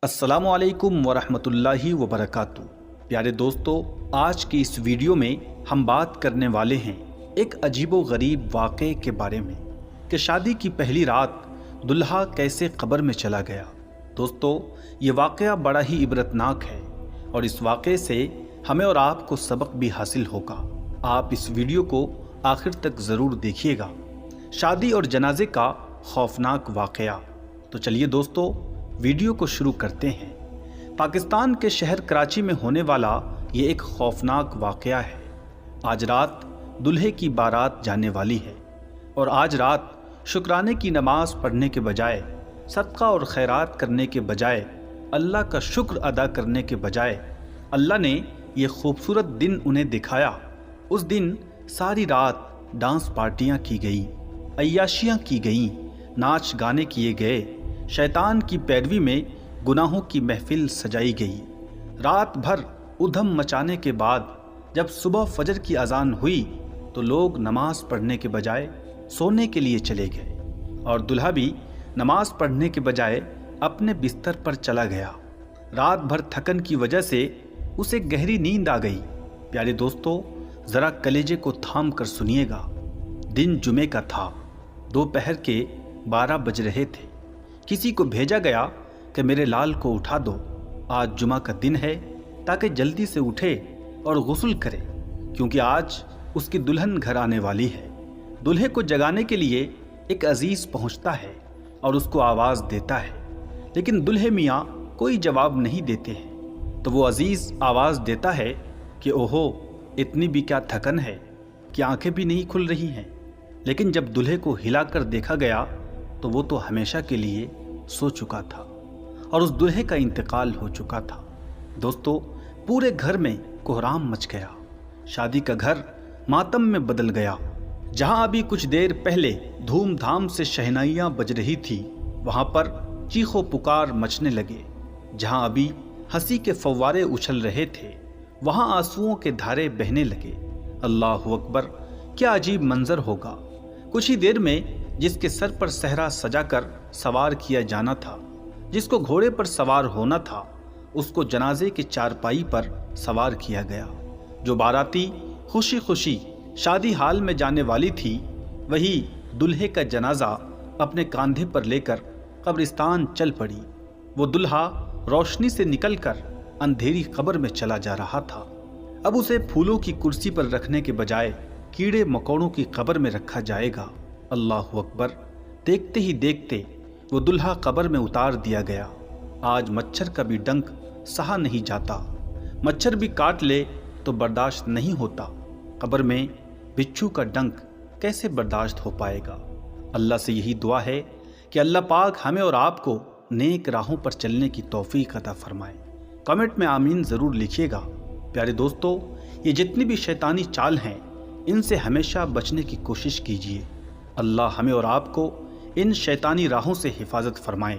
अस्सलामु अलैकुम वरहमतुल्लाहि वबरकातुहू। प्यारे दोस्तों, आज की इस वीडियो में हम बात करने वाले हैं एक अजीबो गरीब वाक़े के बारे में कि शादी की पहली रात दुल्हा कैसे कब्र में चला गया। दोस्तों, ये वाक़या बड़ा ही इबरतनाक है और इस वाक़े से हमें और आपको सबक भी हासिल होगा। आप इस वीडियो को आखिर तक ज़रूर देखिएगा। शादी और जनाजे का खौफनाक वाक़या। तो चलिए दोस्तों, वीडियो को शुरू करते हैं। पाकिस्तान के शहर कराची में होने वाला ये एक खौफनाक वाक़या है। आज रात दूल्हे की बारात जाने वाली है और आज रात शुक्राने की नमाज पढ़ने के बजाय, सदका और खैरात करने के बजाय, अल्लाह का शुक्र अदा करने के बजाय अल्लाह ने ये खूबसूरत दिन उन्हें दिखाया। उस दिन सारी रात डांस पार्टियां की गई, अय्याशियां की गईं, नाच गाने किए गए, शैतान की पैरवी में गुनाहों की महफिल सजाई गई। रात भर उधम मचाने के बाद जब सुबह फजर की अजान हुई तो लोग नमाज पढ़ने के बजाय सोने के लिए चले गए और दूल्हा भी नमाज पढ़ने के बजाय अपने बिस्तर पर चला गया। रात भर थकन की वजह से उसे गहरी नींद आ गई। प्यारे दोस्तों, ज़रा कलेजे को थाम कर सुनिएगा। दिन जुमे का था। दोपहर के 12 बज रहे थे। किसी को भेजा गया कि मेरे लाल को उठा दो, आज जुमा का दिन है, ताकि जल्दी से उठे और गुस्ल करे, क्योंकि आज उसकी दुल्हन घर आने वाली है। दूल्हे को जगाने के लिए एक अजीज़ पहुंचता है और उसको आवाज़ देता है, लेकिन दूल्हे मियाँ कोई जवाब नहीं देते हैं। तो वो अजीज़ आवाज़ देता है कि ओहो, इतनी भी क्या थकन है कि आंखें भी नहीं खुल रही हैं। लेकिन जब दूल्हे को हिलाकर देखा गया तो वो तो हमेशा के लिए सो चुका था और उस दूल्हे का इंतकाल हो चुका था। दोस्तों, पूरे घर में कोहराम मच गया। शादी का घर मातम में बदल गया। जहां अभी कुछ देर पहले धूमधाम से शहनाइयां बज रही थी, वहां पर चीखो पुकार मचने लगे। जहां अभी हंसी के फव्वारे उछल रहे थे, वहां आंसुओं के धारे बहने लगे। अल्लाहु अकबर, क्या अजीब मंजर होगा। कुछ ही देर में जिसके सर पर सहरा सजाकर सवार किया जाना था, जिसको घोड़े पर सवार होना था, उसको जनाजे की चारपाई पर सवार किया गया। जो बाराती खुशी खुशी शादी हाल में जाने वाली थी, वही दूल्हे का जनाजा अपने कांधे पर लेकर कब्रिस्तान चल पड़ी। वो दूल्हा रोशनी से निकलकर अंधेरी कब्र में चला जा रहा था। अब उसे फूलों की कुर्सी पर रखने के बजाय कीड़े मकोड़ों की कब्र में रखा जाएगा। अल्लाहु अकबर। देखते ही देखते वो दूल्हा कब्र में उतार दिया गया। आज मच्छर का भी डंक सहा नहीं जाता। मच्छर भी काट ले तो बर्दाश्त नहीं होता। कब्र में बिच्छू का डंक कैसे बर्दाश्त हो पाएगा। अल्लाह से यही दुआ है कि अल्लाह पाक हमें और आपको नेक राहों पर चलने की तौफीक अता फरमाए। कमेंट में आमीन ज़रूर लिखिएगा। प्यारे दोस्तों, ये जितनी भी शैतानी चाल हैं, इनसे हमेशा बचने की कोशिश कीजिए। अल्लाह हमें और आपको इन शैतानी राहों से हिफाजत फरमाए।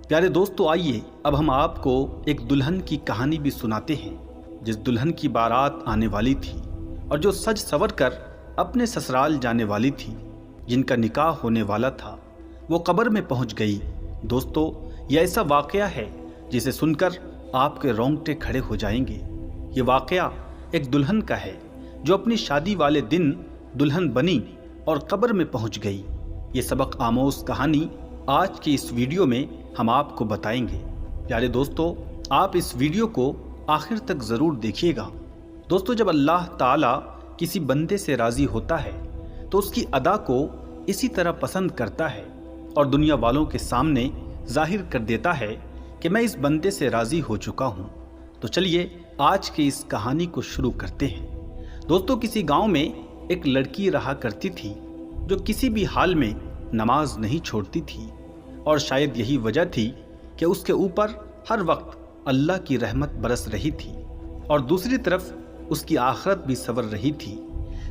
प्यारे दोस्तों, आइए अब हम आपको एक दुल्हन की कहानी भी सुनाते हैं, जिस दुल्हन की बारात आने वाली थी और जो सज सवर कर अपने ससुराल जाने वाली थी, जिनका निकाह होने वाला था, वो कब्र में पहुंच गई। दोस्तों, यह ऐसा वाक़या है जिसे सुनकर आपके रोंगटे खड़े हो जाएंगे। ये वाक़या एक दुल्हन का है जो अपनी शादी वाले दिन दुल्हन बनी और कब्र में पहुंच गई। ये सबक आमोज कहानी आज की इस वीडियो में हम आपको बताएंगे। प्यारे दोस्तों, आप इस वीडियो को आखिर तक ज़रूर देखिएगा। दोस्तों, जब अल्लाह ताला किसी बंदे से राज़ी होता है तो उसकी अदा को इसी तरह पसंद करता है और दुनिया वालों के सामने जाहिर कर देता है कि मैं इस बंदे से राज़ी हो चुका हूँ। तो चलिए आज की इस कहानी को शुरू करते हैं। दोस्तों, किसी गाँव में एक लड़की रहा करती थी जो किसी भी हाल में नमाज नहीं छोड़ती थी और शायद यही वजह थी कि उसके ऊपर हर वक्त अल्लाह की रहमत बरस रही थी और दूसरी तरफ उसकी आखिरत भी संवर रही थी।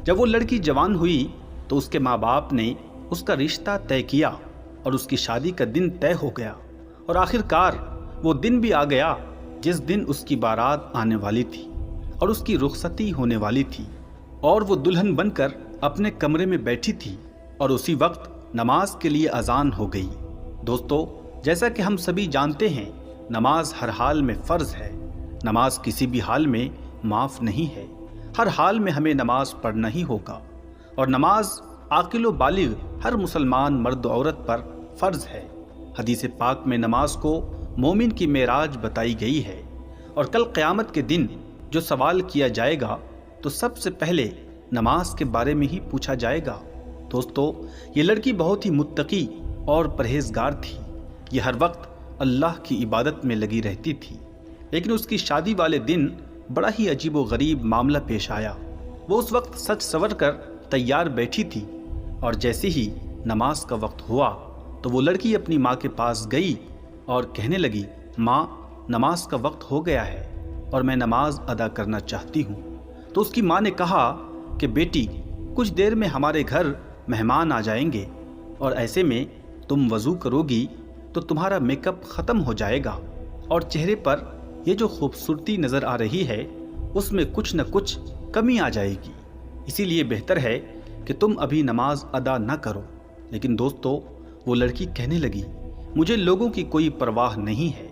जब वो लड़की जवान हुई तो उसके माँ बाप ने उसका रिश्ता तय किया और उसकी शादी का दिन तय हो गया और आखिरकार वो दिन भी आ गया जिस दिन उसकी बारात आने वाली थी और उसकी रुखसती होने वाली थी और वो दुल्हन बनकर अपने कमरे में बैठी थी और उसी वक्त नमाज के लिए अजान हो गई। दोस्तों, जैसा कि हम सभी जानते हैं, نماز ہر حال میں فرض ہے، نماز کسی بھی حال میں معاف نہیں ہے، ہر حال میں ہمیں نماز پڑھنا ہی ہوگا، اور نماز عاقل و بالغ ہر مسلمان مرد و عورت پر فرض ہے۔ حدیث پاک میں نماز کو مومن کی معراج بتائی گئی ہے، اور کل قیامت کے دن جو سوال کیا جائے گا تو سب سے پہلے نماز کے بارے میں ہی پوچھا جائے گا۔ دوستو، یہ لڑکی بہت ہی متقی اور پرہیزگار تھی، یہ ہر وقت اللہ کی عبادت میں لگی رہتی تھی، لیکن اس کی شادی والے دن بڑا ہی عجیب و غریب معاملہ پیش آیا۔ وہ اس وقت سج سور کر تیار بیٹھی تھی، اور جیسے ہی نماز کا وقت ہوا تو وہ لڑکی اپنی ماں کے پاس گئی اور کہنے لگی، ماں، نماز کا وقت ہو گیا ہے اور میں نماز ادا کرنا چاہتی ہوں۔ تو اس کی ماں نے کہا کہ بیٹی، کچھ دیر میں ہمارے گھر مہمان آ جائیں گے، اور ایسے میں تم وضو کرو گی تو تمہارا میک اپ ختم ہو جائے گا، اور چہرے پر یہ جو خوبصورتی نظر آ رہی ہے اس میں کچھ نہ کچھ کمی آ جائے گی، اسی لیے بہتر ہے کہ تم ابھی نماز ادا نہ کرو۔ لیکن دوستو، وہ لڑکی کہنے لگی، مجھے لوگوں کی کوئی پرواہ نہیں ہے،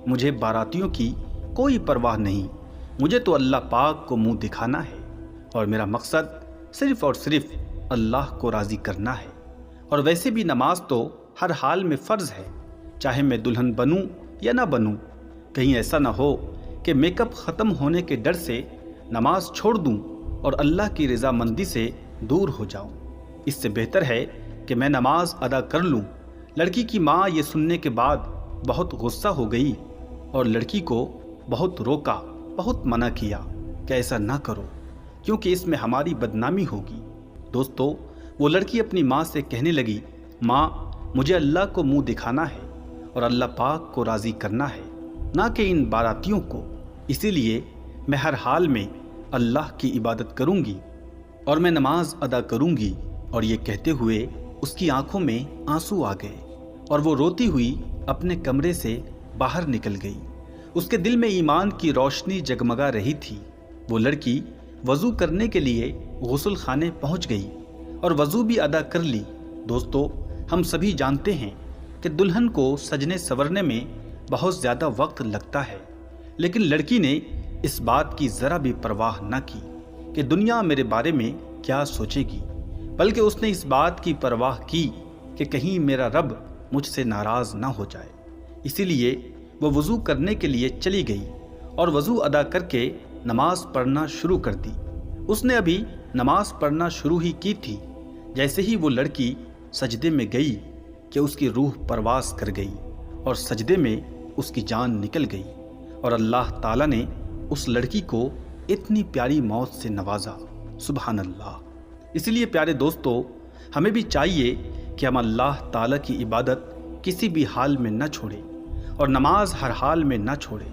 مجھے باراتیوں کی کوئی پرواہ نہیں، مجھے تو اللہ پاک کو منہ دکھانا ہے، اور میرا مقصد صرف اور صرف اللہ کو راضی کرنا ہے، اور ویسے بھی نماز تو ہر حال میں فرض ہے، چاہے میں دلہن بنوں یا نہ بنوں، کہیں ایسا نہ ہو کہ میک اپ ختم ہونے کے ڈر سے نماز چھوڑ دوں اور اللہ کی رضامندی سے دور ہو جاؤں، اس سے بہتر ہے کہ میں نماز ادا کر لوں۔ لڑکی کی ماں یہ سننے کے بعد بہت غصہ ہو گئی اور لڑکی کو بہت روکا، بہت منع کیا کہ ایسا نہ کرو، کیونکہ اس میں ہماری بدنامی ہوگی۔ دوستو، وہ لڑکی اپنی ماں سے کہنے لگی، ماں، مجھے اللہ کو منہ دکھانا ہے اور اللہ پاک کو راضی کرنا ہے، نہ کہ ان باراتیوں کو، اسی لیے میں ہر حال میں اللہ کی عبادت کروں گی اور میں نماز ادا کروں گی۔ اور یہ کہتے ہوئے اس کی آنکھوں میں آنسو آ گئے اور وہ روتی ہوئی اپنے کمرے سے باہر نکل گئی۔ اس کے دل میں ایمان کی روشنی جگمگا رہی تھی۔ وہ لڑکی وضو کرنے کے لیے غسل خانے پہنچ گئی اور وضو بھی ادا کر لی۔ دوستو، ہم سبھی جانتے ہیں کہ دلہن کو سجنے سورنے میں بہت زیادہ وقت لگتا ہے، لیکن لڑکی نے اس بات کی ذرا بھی پرواہ نہ کی کہ دنیا میرے بارے میں کیا سوچے گی، بلکہ اس نے اس بات کی پرواہ کی کہ کہیں میرا رب مجھ سے ناراض نہ ہو جائے۔ اسی لیے وہ وضو کرنے کے لیے چلی گئی اور وضو ادا کر کے نماز پڑھنا شروع کر دی۔ اس نے ابھی نماز پڑھنا شروع ہی کی تھی، جیسے ہی وہ لڑکی سجدے میں گئی کہ اس کی روح پرواز کر گئی اور سجدے میں اس کی جان نکل گئی، اور اللہ تعالیٰ نے اس لڑکی کو اتنی پیاری موت سے نوازا۔ سبحان اللہ۔ اسی لیے پیارے دوستو، ہمیں بھی چاہیے کہ ہم اللہ تعالیٰ کی عبادت کسی بھی حال میں نہ چھوڑیں اور نماز ہر حال میں نہ چھوڑیں۔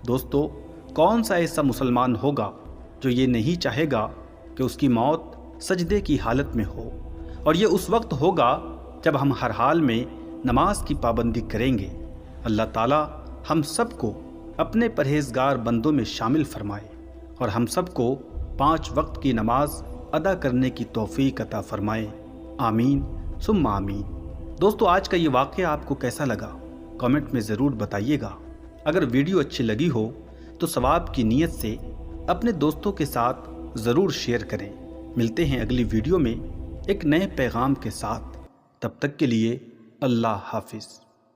دوستو، کون سا ایسا مسلمان ہوگا جو یہ نہیں چاہے گا کہ اس کی موت سجدے کی حالت میں ہو، اور یہ اس وقت ہوگا جب ہم ہر حال میں نماز کی پابندی کریں گے۔ اللہ تعالیٰ ہم سب کو اپنے پرہیزگار بندوں میں شامل فرمائے اور ہم سب کو 5 وقت کی نماز ادا کرنے کی توفیق عطا فرمائے۔ آمین ثم آمین۔ دوستو، آج کا یہ واقعہ آپ کو کیسا لگا؟ کامنٹ میں ضرور بتائیے گا۔ اگر ویڈیو اچھی لگی ہو تو ثواب کی نیت سے اپنے دوستوں کے ساتھ ضرور شیئر کریں۔ ملتے ہیں اگلی ویڈیو میں ایک نئے پیغام کے ساتھ، تب تک کے لیے اللہ حافظ۔